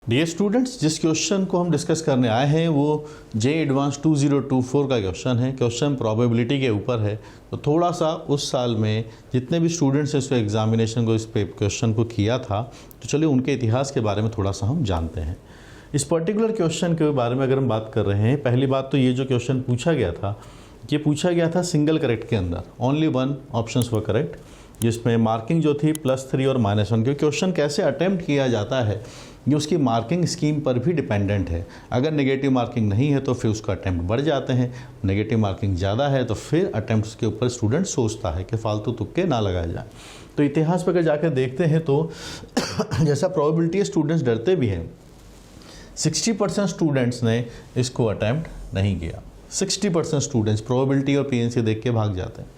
Dear students, जिस question को हम डिस्कस करने आए हैं वो जे एडवांस 2024 का क्वेश्चन है। क्वेश्चन प्रोबेबिलिटी के ऊपर है। तो थोड़ा सा उस साल में जितने भी स्टूडेंट्स इस एग्जामिनेशन को इस क्वेश्चन को किया था, तो चलिए उनके इतिहास के बारे में थोड़ा सा हम जानते हैं। इस पर्टिकुलर क्वेश्चन के बारे में अगर हम बात कर रहे हैं, पहली बात तो ये जो क्वेश्चन पूछा गया था, ये पूछा गया था सिंगल करेक्ट के अंदर, only one options were correct, जिसमें मार्किंग जो थी +3 और -1। क्योंकि क्वेश्चन कैसे अटेम्प्ट किया जाता है ये उसकी मार्किंग स्कीम पर भी डिपेंडेंट है। अगर नेगेटिव मार्किंग नहीं है तो फिर उसका अटैम्प्ट बढ़ जाते हैं, नेगेटिव मार्किंग ज़्यादा है तो फिर अटैम्प्ट्स के ऊपर स्टूडेंट सोचता है कि फालतू तुक्के ना लगाए जाए। तो इतिहास पर अगर जाकर देखते हैं तो जैसा प्रोबेबिलिटी स्टूडेंट्स डरते भी हैं, 60% स्टूडेंट्स ने इसको अटैम्प्ट नहीं किया। 60% स्टूडेंट्स प्रोबेबिलिटी और पीएनसी देख के भाग जाते हैं।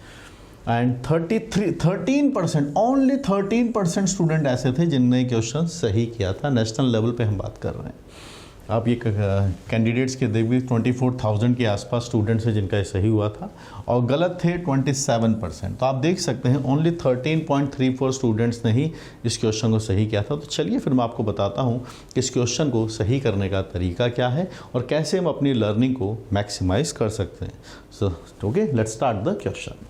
एंड 13% ओनली 13% स्टूडेंट ऐसे थे जिनने क्वेश्चन सही किया था। नेशनल लेवल पे हम बात कर रहे हैं। आप ये कैंडिडेट्स के देख भी 24,000 के आसपास स्टूडेंट्स हैं जिनका ये सही हुआ था, और गलत थे 27%। तो आप देख सकते हैं ओनली 13.34 स्टूडेंट्स ने ही इस क्वेश्चन को सही किया था। तो चलिए फिर मैं आपको बताता हूँ कि इस क्वेश्चन को सही करने का तरीका क्या है और कैसे हम अपनी लर्निंग को मैक्सिमाइज कर सकते हैं। So okay, let's start the question.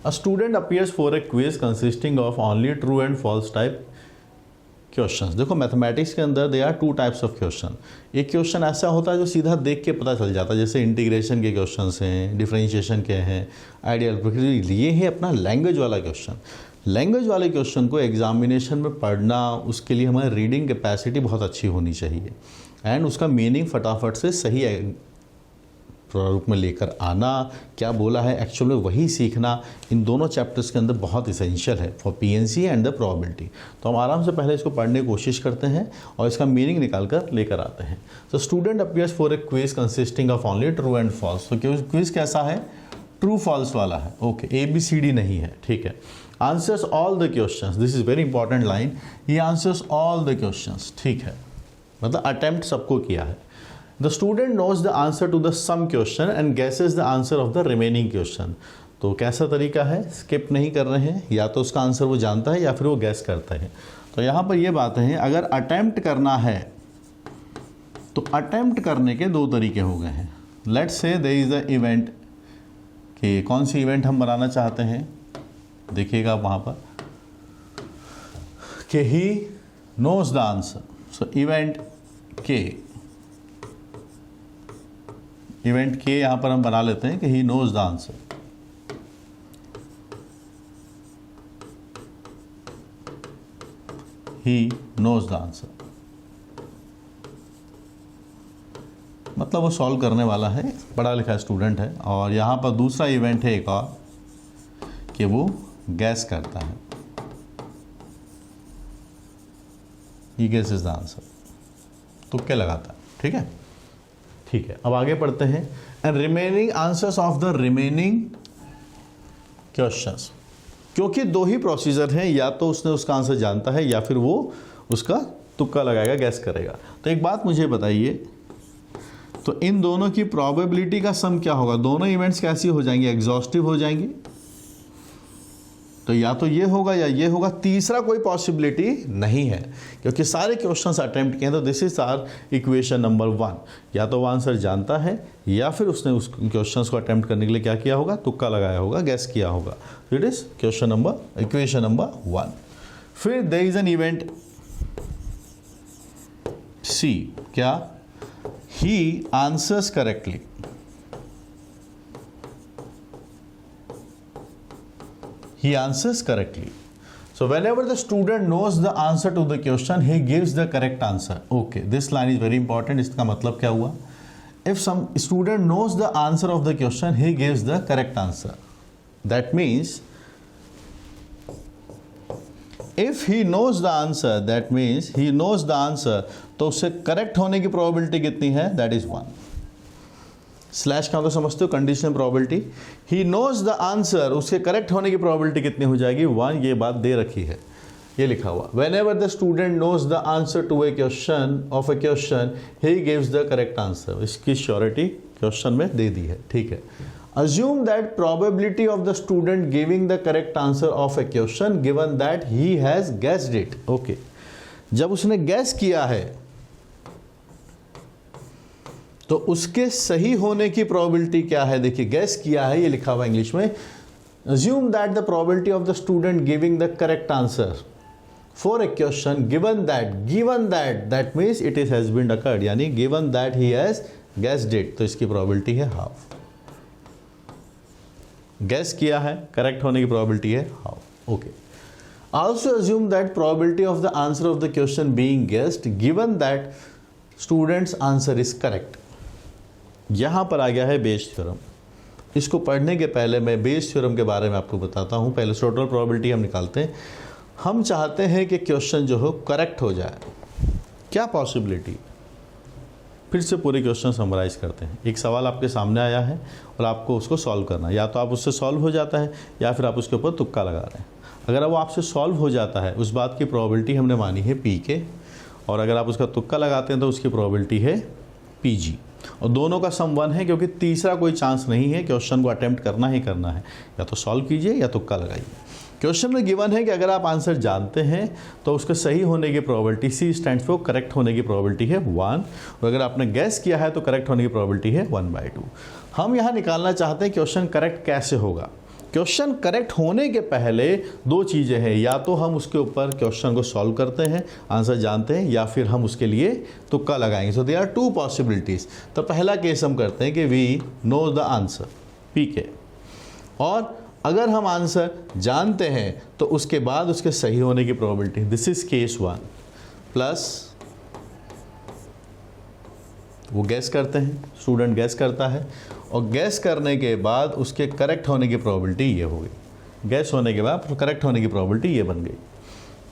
A student appears for a quiz consisting of only true and false type questions। देखो मैथमेटिक्स के अंदर there are 2 types of question। एक क्वेश्चन ऐसा होता है जो सीधा देख के पता चल जाता है, जैसे इंटीग्रेशन के क्वेश्चंस हैं, डिफरेंशिएशन के हैं, आइडियल। ये है अपना लैंग्वेज वाला क्वेश्चन। लैंग्वेज वाले क्वेश्चन को एग्जामिनेशन में पढ़ना, उसके लिए हमारी रीडिंग कैपेसिटी बहुत अच्छी होनी चाहिए एंड उसका मीनिंग फटाफट से सही रूप में लेकर आना, क्या बोला है एक्चुअल में वही सीखना, इन दोनों चैप्टर्स के अंदर बहुत इसेंशियल है for PNC and the probability. तो हम आराम से पहले इसको पढ़ने की कोशिश करते हैं और इसका मीनिंग निकाल कर लेकर आते हैं। तो student appears for a quiz consisting of only true and false. तो क्विज कैसा है? ट्रू फॉल्स वाला है। ओके, ABCD नहीं है, ठीक है। Answers all the questions, this is very important line, he answers all the questions, ठीक है, मतलब अटेम्प्ट सबको किया है। The student knows the answer to the sum question and guesses the answer of the remaining question। तो कैसा तरीका है? स्किप नहीं कर रहे हैं, या तो उसका आंसर वो जानता है या फिर वो गैस करता है। तो यहाँ पर ये बातें हैं, अगर अटेम्प्ट करना है तो अटेम्प्ट करने के 2 तरीके हो गए हैं। Let's say there is a event, कि कौन सी इवेंट हम बनाना चाहते हैं, देखिएगा वहाँ पर कि he knows the answer. So event के यहाँ पर हम बना लेते हैं कि he knows the answer. He knows the answer मतलब वो सॉल्व करने वाला है, पढ़ा लिखा स्टूडेंट है। और यहाँ पर दूसरा इवेंट है एक और, कि वो गैस करता है, ही गेसेस द आंसर, तुक्के लगाता है, ठीक है। ठीक है, अब आगे पढ़ते हैं। And remaining answers of the remaining questions, क्योंकि 2 ही प्रोसीजर हैं, या तो उसने उसका आंसर जानता है या फिर वो उसका तुक्का लगाएगा, गैस करेगा। तो एक बात मुझे बताइए, तो इन दोनों की प्रोबेबिलिटी का सम क्या होगा? दोनों इवेंट्स कैसी हो जाएंगे? एग्जॉस्टिव हो जाएंगी। तो या तो ये होगा या ये होगा, तीसरा कोई पॉसिबिलिटी नहीं है, क्योंकि सारे क्वेश्चंस अटेम्प्ट किए हैं। तो this is our equation number 1। या तो वो आंसर जानता है या फिर उसने उस क्वेश्चंस को अटेम्प्ट करने के लिए क्या किया होगा? तुक्का लगाया होगा, गैस किया होगा। It is equation number 1। फिर there is an event C, क्या? He answers correctly. He answers correctly. So whenever the student knows the answer to the question, he gives the correct answer. Okay, this line is very important. इसका मतलब क्या हुआ? If some student knows the answer of the question, he gives the correct answer. That means if he knows the answer, that means he knows the answer, तो उससे correct होने की probability कितनी है? That is 1। स्लैश का तो समझते हो, conditional probability. He knows the answer, उसके करेक्ट होने की प्रोबेबिलिटी कितनी हो जाएगी? 1। ये बात दे रखी है, ये लिखा हुआ। Whenever the student knows the answer to a question of a question, he gives the correct answer. इसकी श्योरिटी क्वेश्चन में दे दी है, ठीक है। assume that probability of the student giving the correct answer of a question given that he has guessed it. Okay, जब उसने gas किया है तो उसके सही होने की प्रोबेबिलिटी क्या है? देखिए, गैस किया है, ये लिखा हुआ इंग्लिश में, assume that the probability of the student giving the correct answer for a question given that means it is has been occurred, यानी given that he has guessed it, तो इसकी प्रोबेबिलिटी है हाफ. गैस किया है, correct होने की probability है half. Okay. Also assume that probability of the answer of the question being guessed given that student's answer is correct. यहाँ पर आ गया है बेस थ्योरम. इसको पढ़ने के पहले मैं बेस थ्योरम के बारे में आपको बताता हूँ. पहले टोटल प्रोबेबिलिटी हम निकालते हैं. हम चाहते हैं कि क्वेश्चन जो हो करेक्ट हो जाए. क्या पॉसिबिलिटी? फिर से पूरे क्वेश्चन समराइज करते हैं. एक सवाल आपके सामने आया है और आपको उसको सॉल्व करना है. या तो आप उससे सॉल्व हो जाता है या फिर आप उसके ऊपर तुक्का लगा रहे हैं. अगर वो आपसे सॉल्व हो जाता है, उस बात की प्रोबेबिलिटी हमने मानी है पी के, और अगर आप उसका तुक्का लगाते हैं तो उसकी प्रोबेबिलिटी है पी जी. और दोनों का सम 1 है क्योंकि तीसरा कोई चांस नहीं है. क्वेश्चन को अटेम्प्ट करना ही करना है. या तो सॉल्व कीजिए या तुक्का लगाइए. क्वेश्चन में गिवन है कि अगर आप आंसर जानते हैं तो उसके सही होने की probability, C stands for correct होने की प्रोबेबिलिटी है 1, और अगर आपने गैस किया है तो करेक्ट होने की प्रोबेबिलिटी है 1/2. हम यहाँ निकालना चाहते हैं क्वेश्चन करेक्ट कैसे होगा. क्वेश्चन करेक्ट होने के पहले दो चीज़ें हैं. या तो हम उसके ऊपर क्वेश्चन को सॉल्व करते हैं, आंसर जानते हैं, या फिर हम उसके लिए तुक्का लगाएंगे. So they are 2 possibilities. तो पहला केस हम करते हैं कि we know the answer P K, और अगर हम आंसर जानते हैं तो उसके बाद उसके सही होने की probability, this is case 1, plus वो गैस करते हैं, स्टूडेंट गैस करता है, और गैस करने के बाद उसके करेक्ट होने की प्रोबेबिलिटी ये हो गई. गैस होने के बाद करेक्ट होने की प्रोबेबिलिटी ये बन गई.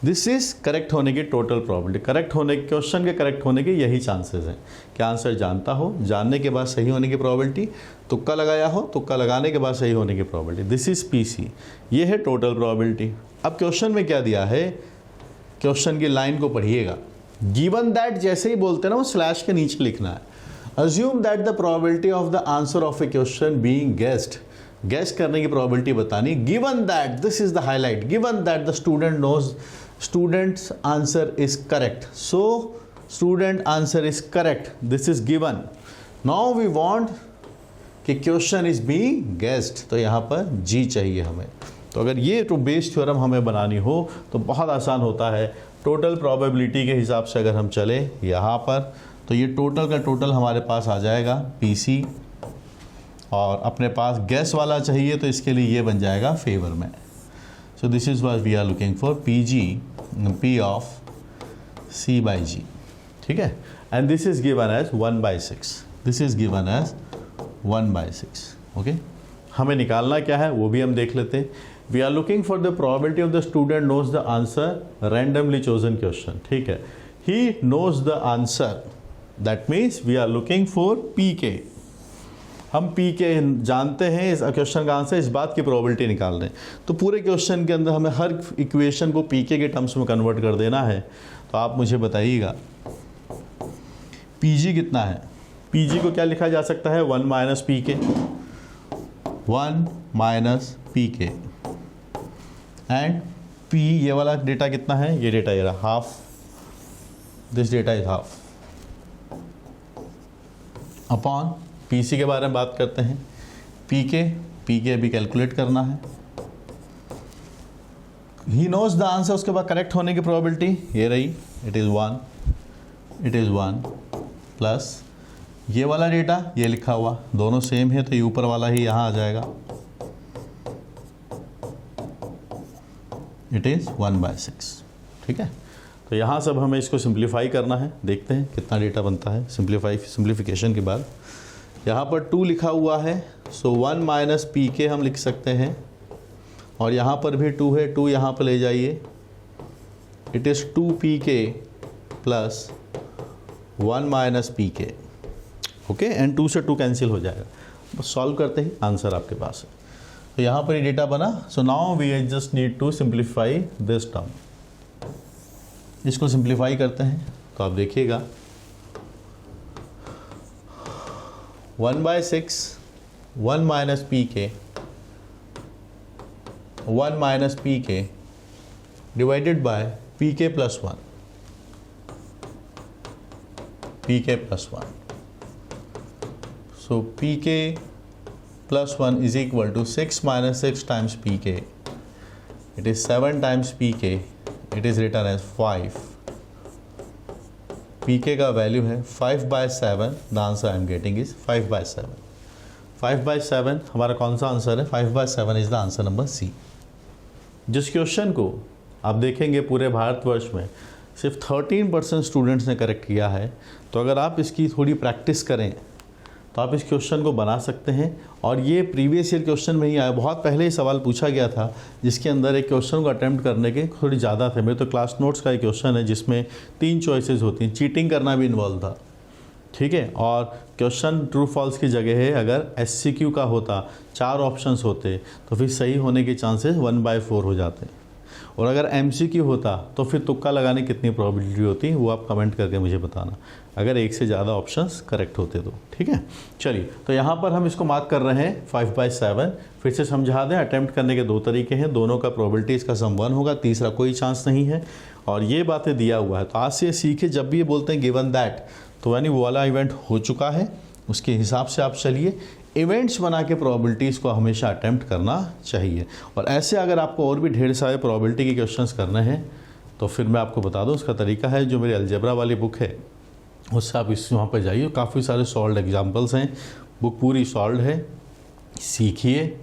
दिस इज करेक्ट होने की टोटल प्रोबेबिलिटी. करेक्ट होने, क्वेश्चन के करेक्ट होने के यही चांसेस हैं कि आंसर जानता हो, जानने के बाद सही होने की प्रोबेबिलिटी, तुक्का लगाया हो, तुक्का लगाने के बाद सही होने की probability. This is P C. ये है टोटल प्रोबेबिलिटी. अब क्वेश्चन में क्या दिया है, क्वेश्चन की लाइन को पढ़िएगा. गिवन दैट जैसे ही बोलते हैं ना, वो स्लैश के नीचे लिखना है. Assume that the probability of the answer of a question being guessed, guess करने की प्रोबेबिलिटी बतानी. Given that, this is the highlight, given that the student knows students answer is correct. So student answer is correct, this is given. Now we want कि question is being guessed, तो यहाँ पर जी चाहिए हमें. तो अगर ये तो बेस थ्योरम हमें बनानी हो तो बहुत आसान होता है. टोटल प्रोबेबिलिटी के हिसाब से अगर हम चले यहाँ पर, तो ये टोटल का टोटल हमारे पास आ जाएगा पीसी, और अपने पास गैस वाला चाहिए तो इसके लिए ये बन जाएगा फेवर में. So this is what we are looking for, P G P of C by G. ठीक है. And this is given as 1/6. This is given as 1/6. Okay. हमें निकालना क्या है वो भी हम देख लेते हैं. We are looking for the probability of the student knows the answer randomly chosen question. ठीक है. He knows the answer, that means we are looking for P K. हम पी के जानते हैं, इस क्वेश्चन का आंसर, इस बात की प्रोबेबिलिटी निकाल रहे हैं. तो पूरे क्वेश्चन के अंदर हमें हर इक्वेशन को पी के टर्म्स में कन्वर्ट कर देना है. तो आप मुझे बताइएगा पी जी कितना है. पी जी को क्या लिखा जा सकता है, 1 माइनस पी के, 1 माइनस पी के. एंड पी, ये वाला डेटा कितना है, ये डेटा ये रहा half. This data is half upon PC के बारे में बात करते हैं. पीके अभी कैलकुलेट करना है. ही नोज द आंसर, उसके बाद करेक्ट होने की प्रोबेबिलिटी ये रही, इट इज़ 1 प्लस ये वाला डेटा ये लिखा हुआ, दोनों सेम है तो ये ऊपर वाला ही यहाँ आ जाएगा, इट इज़ 1/6. ठीक है. तो यहाँ सब हमें इसको सिंप्लीफाई करना है. देखते हैं कितना डेटा बनता है सिंप्लीफिकेशन के बाद. यहाँ पर 2 लिखा हुआ है, सो 1 माइनस पी के हम लिख सकते हैं, और यहाँ पर भी 2 है, 2 यहाँ पर ले जाइए, इट इज़ 2 के प्लस 1 माइनस पी के. ओके. एंड 2 से 2 कैंसिल हो जाएगा. बस सॉल्व करते ही आंसर आपके पास है. तो यहाँ पर ये डेटा बना. So now we just need to simplify this term. इसको सिंप्लीफाई करते हैं तो आप देखिएगा 1/6 1 माइनस पी के 1 माइनस पी के डिवाइडेड बाय पी के प्लस 1, पी के plus 1. So pk plus 1 is equal to 6 minus 6 times pk. It is 7 times pk. It is written as 5. pk का वैल्यू है 5 by 7. The answer I am getting is 5 by 7. 5 by 7 हमारा कौन सा answer है? 5 by 7 is the answer number C. जिस question को आप देखेंगे पूरे भारतवर्ष में सिर्फ 13% स्टूडेंट्स ने करेक्ट किया है, तो अगर आप इसकी थोड़ी प्रैक्टिस करें तो आप इस क्वेश्चन को बना सकते हैं. और ये प्रीवियस ईयर क्वेश्चन में ही आया, बहुत पहले ही सवाल पूछा गया था जिसके अंदर एक क्वेश्चन को अटेम्प्ट करने के थोड़ी ज़्यादा थे. मेरे तो क्लास नोट्स का एक क्वेश्चन है जिसमें 3 चॉइसेस होती हैं, चीटिंग करना भी इन्वॉल्व था. ठीक है, और क्वेश्चन ट्रू फॉल्स की जगह है अगर SCQ का होता, 4 ऑप्शंस होते, तो फिर सही होने के चांसेस 1/4 हो जाते. और अगर MCQ होता तो फिर तुक्का लगाने की कितनी प्रोबेबिलिटी होती, वो आप कमेंट करके मुझे बताना, अगर एक से ज़्यादा ऑप्शंस करेक्ट होते तो. ठीक है, चलिए, तो यहाँ पर हम इसको मार्क कर रहे हैं 5 by 7. फिर से समझा दें, अटैम्प्ट करने के 2 तरीके हैं, दोनों का प्रोबेबिलिटीज़ का सम 1 होगा, तीसरा कोई चांस नहीं है. और ये बातें दिया हुआ है, तो आज से सीखे जब भी ये बोलते हैं गिवन दैट, तो यानी वो वाला इवेंट हो चुका है, उसके हिसाब से आप चलिए. इवेंट्स बना के प्रोबेबिलिटीज़ को हमेशा अटैम्प्ट करना चाहिए. और ऐसे अगर आपको और भी ढेर सारे प्रोबेबिलिटी के क्वेश्चंस करने हैं तो फिर मैं आपको बता दूं, उसका तरीका है जो मेरी अलजेब्रा वाली बुक है उससे आप इस वहाँ पर जाइए, काफ़ी सारे सॉल्व एग्जाम्पल्स हैं, बुक पूरी सॉल्व है, सीखिए.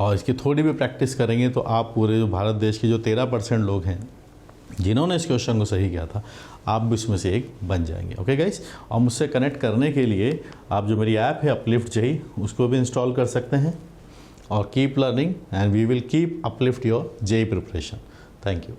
और इसकी थोड़ी भी प्रैक्टिस करेंगे तो आप पूरे जो भारत देश के जो 13% लोग हैं जिन्होंने इस क्वेश्चन को सही किया था, आप भी उसमें से एक बन जाएंगे. ओके गाइस, और मुझसे कनेक्ट करने के लिए आप जो मेरी ऐप है अपलिफ्ट जेई, उसको भी इंस्टॉल कर सकते हैं. और keep learning and we will keep uplift your JEE preparation. Thank you.